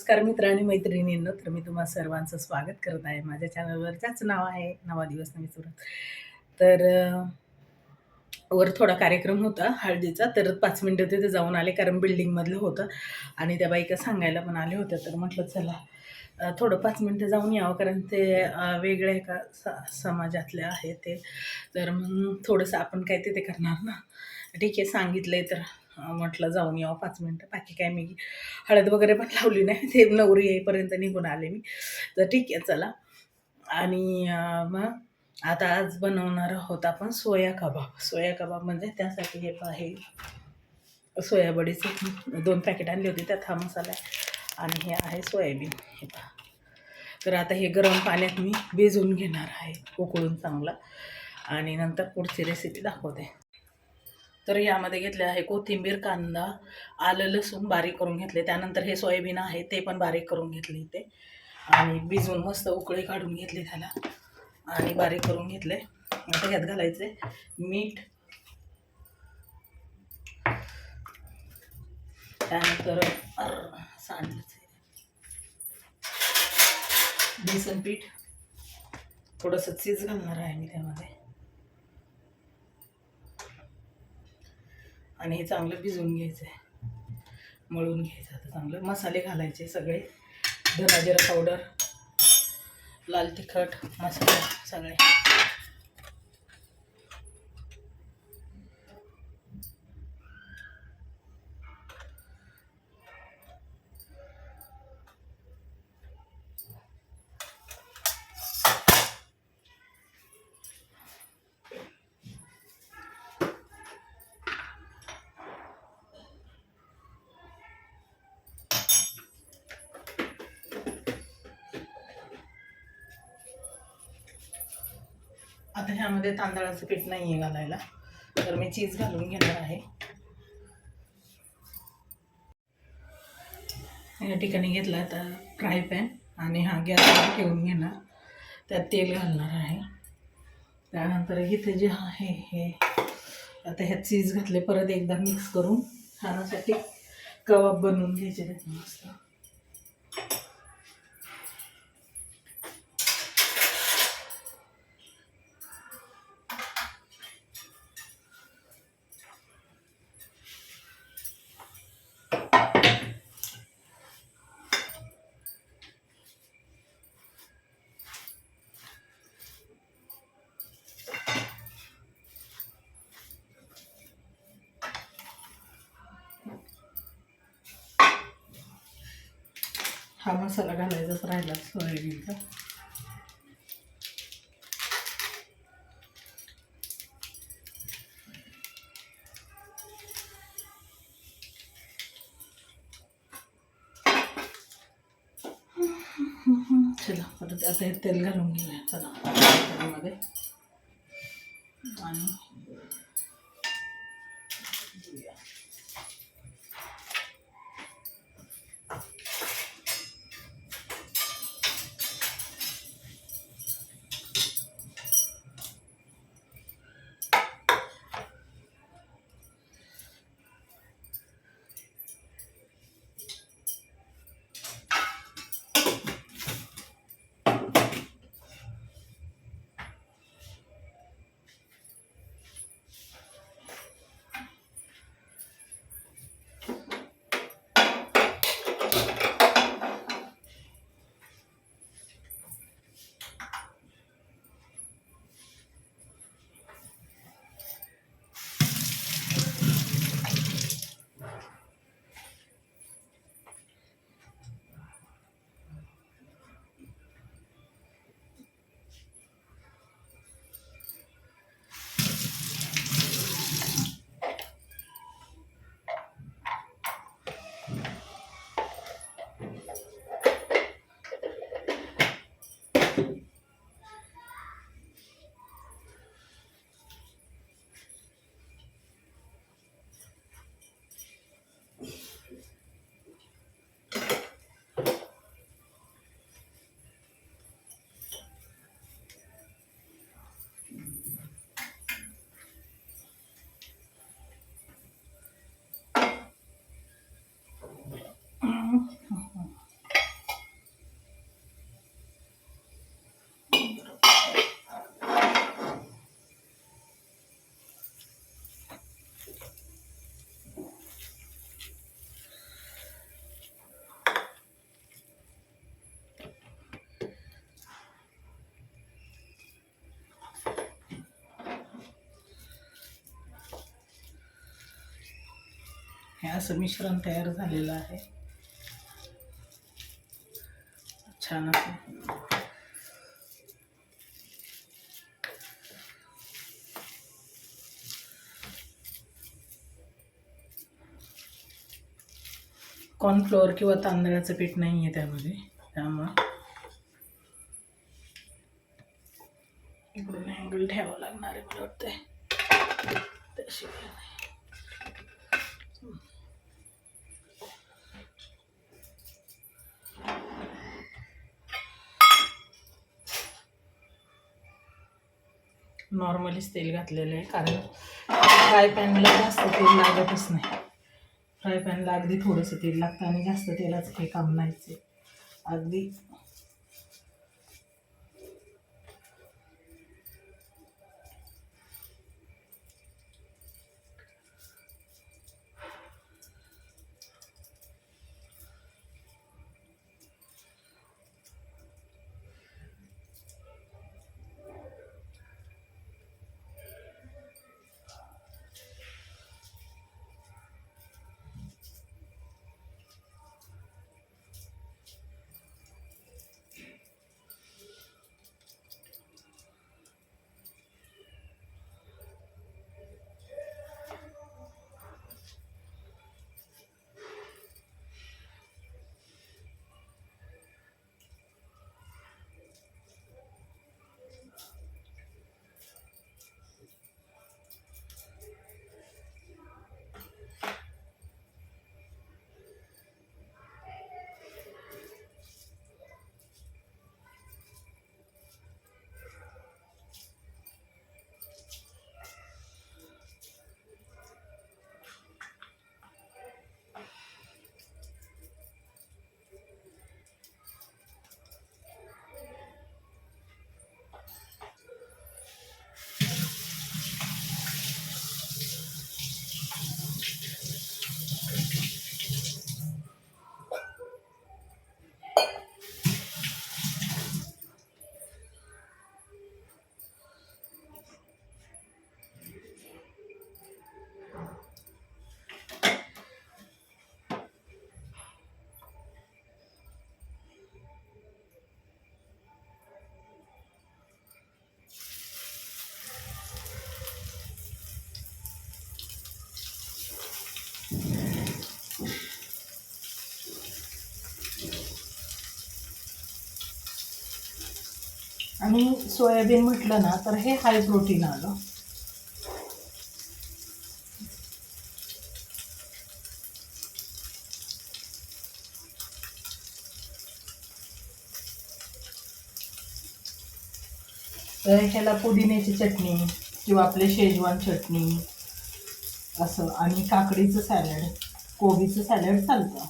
नमस्कार मित्र आणि मैत्रिणींनो, तर मी तुम्हा सर्वांचं स्वागत करत आहे माझ्या चॅनलवर, ज्याचं नाव आहे नवा दिवस नवी सुरुवात. तर वर थोडा कार्यक्रम होता हळदीचा, तर 5 मिनटं तिथे जाऊन आले, कारण बिल्डिंगमधलं होतं आणि त्या बाईका सांगायला पण आले होत्या. तर म्हटलं चला थोडं 5 मिनटं जाऊन यावं, कारण ते वेगळ्या एका समाजातले आहे ते. तर मग थोडंसं आपण काय तिथे करणार ना, ठीक आहे सांगितलंय तर म्हटलं जाऊन यावं 5 मिनटं. बाकी काय मी हळद वगैरे पण लावली नाही, ते नवरी येईपर्यंत निघून आले मी. तर ठीक आहे चला. आणि मग आता आज बनवणार आहोत आपण सोया कबाब. सोया कबाब म्हणजे त्यासाठी हे आहे सोयाबडीचे 2 पॅकेट आणले होते, त्यात हा मसाला आहे आणि हे आहे सोयाबीन. हे पहा. तर आता हे गरम पाण्यात मी भिजवून घेणार आहे, उकळून चांगला, आणि नंतर पुढची रेसिपी दाखवते. तर यामध्ये घेतले आहे कोथिंबीर, कांदा, आलं, लसूण बारीक करून घेतले. त्यानंतर हे सोयाबीन आहे ते पण बारीक करून घेतले इथे, आणि भिजवून मस्त उकळी काढून घेतली त्याला आणि बारीक करून घेतले. आता ह्यात घालायचे मीठ, त्यानंतर सांडायचे बेसन पीठ, थोडंसं चीज घालणार आहे मी त्यामध्ये, आणि हे चांगलं भिजवून घ्यायचं आहे, मळून घ्यायचं. आता चांगलं मसाले घालायचे सगळे, धना जिरा पावडर, लाल तिखट मसाला सगळे. आता ह्यामध्ये तांदळाचं पीठ नाही आहे घालायला, तर मी चीज घालून घेणार आहे. या ठिकाणी घेतला आता फ्राय पॅन, आणि हा गॅसवर ठेवून घेणार, त्यात तेल घालणार आहे. त्यानंतर इथे जे आहे हे आता ह्यात चीज घातले, परत एकदा मिक्स करून खाण्यासाठी कबाब बनवून घ्यायचे त्यात मस्त. हा मसाला घालायचाच राहिला सोयाबीनचा. चला परत आता हे तेल घालून घेऊया चला त्यामध्ये, आणि हे असं मिश्रण तयार झालेलं आहे छान असं. कॉर्नफ्लोअर किंवा तांदळाचं पीठ नाही आहे त्यामध्ये, त्यामुळं इकडून अँगल ठेवावं लागणार आहे मला वाटतंय. त्याशिवाय नाही. नॉर्मलीच तेल घातलेलं आहे, कारण फ्राय पॅनला जास्त तेल लागतच नाही. फ्राय पॅनला अगदी थोडंसं तेल लागतं आणि जास्त तेलाचं काही काम नाहीच आहे. अगदी आणि सोयाबीन म्हटलं ना तर हे हाय प्रोटीन आलं. तर ह्याला पुदिन्याची चटणी किंवा आपले शेजवान चटणी असं आणि काकडीचं सॅलड, कोबीचं सॅलड चालतं.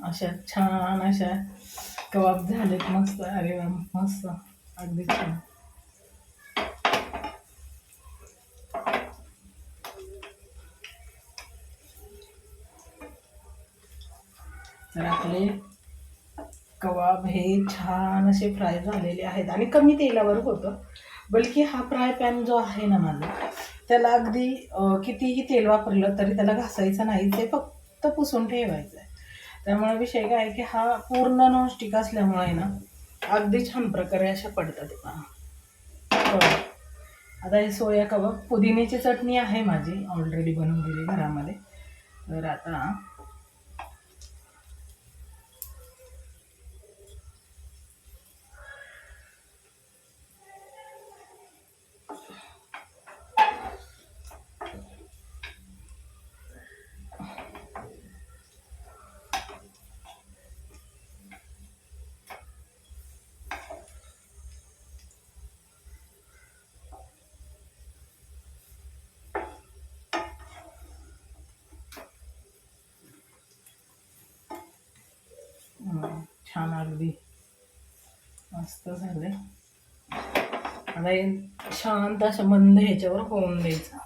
अशा छान अशा कबाब झालेत मस्त. अरे वा, मस्त, अगदी छान. तर आपले कबाब हे छान असे फ्राय झालेले आहेत आणि कमी तेलावर होतं. बल्कि हा फ्राय पॅन जो आहे ना माझा, त्याला अगदी कितीही तेल वापरलं तरी त्याला घासायचं नाही, ते फक्त पुसून ठेवायचं आहे. त्यामुळे विषय काय आहे की हा पूर्ण नॉनस्टिक असल्यामुळे ना अगदी छान प्रकारे अशा पडतात. आता हे सोया कबाब, पुदिन्याची चटणी आहे माझी ऑलरेडी बनवलेली घरामध्ये. तर आता छान अगदी मस्त झाले. आता हे शांत असं मंद ह्याच्यावर होऊन द्यायचं.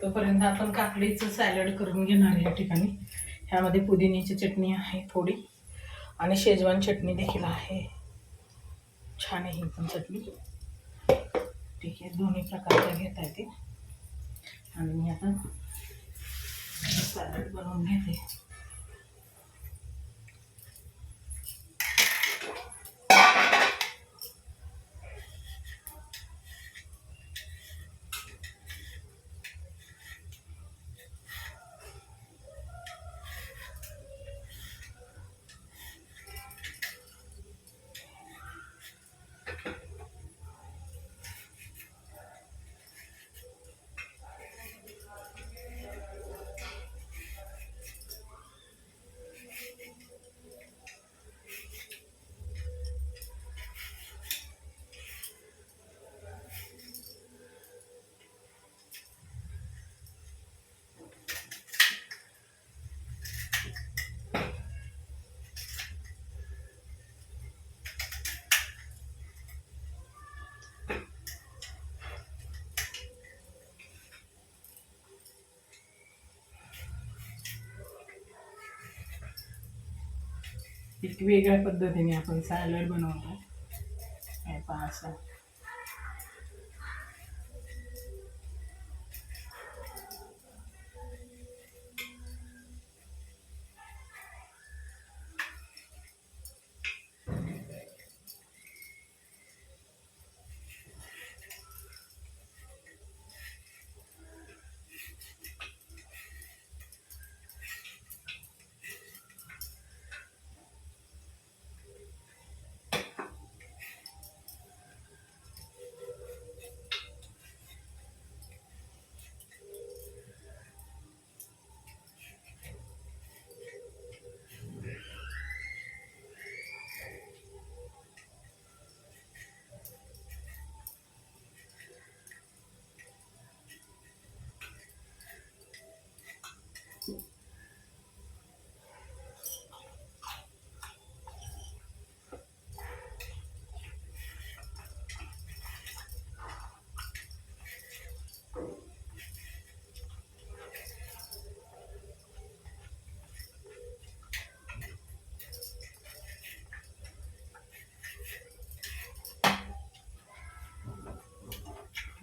तोपर्यंत आपण काकडीचं सॅलड करून घेणार या ठिकाणी. ह्यामध्ये पुदिन्याची चटणी आहे थोडी आणि शेजवान चटणी देखील आहे. छान आहे ही पण चटणी. ठीक आहे, दोन्ही प्रकारच्या घेता येते. आणि मी आता सॅलड बनवून घेते. एक वेगळ्या पद्धतीने आपण सॅलड बनवतो. हे पहा असं.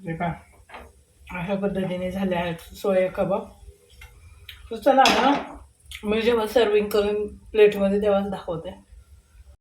हे पहा अशा पद्धतीने झाले आहेत सोया कबाब. तर चला ना, मी जेव्हा सर्विंग करून प्लेटमध्ये तेव्हाच दाखवते.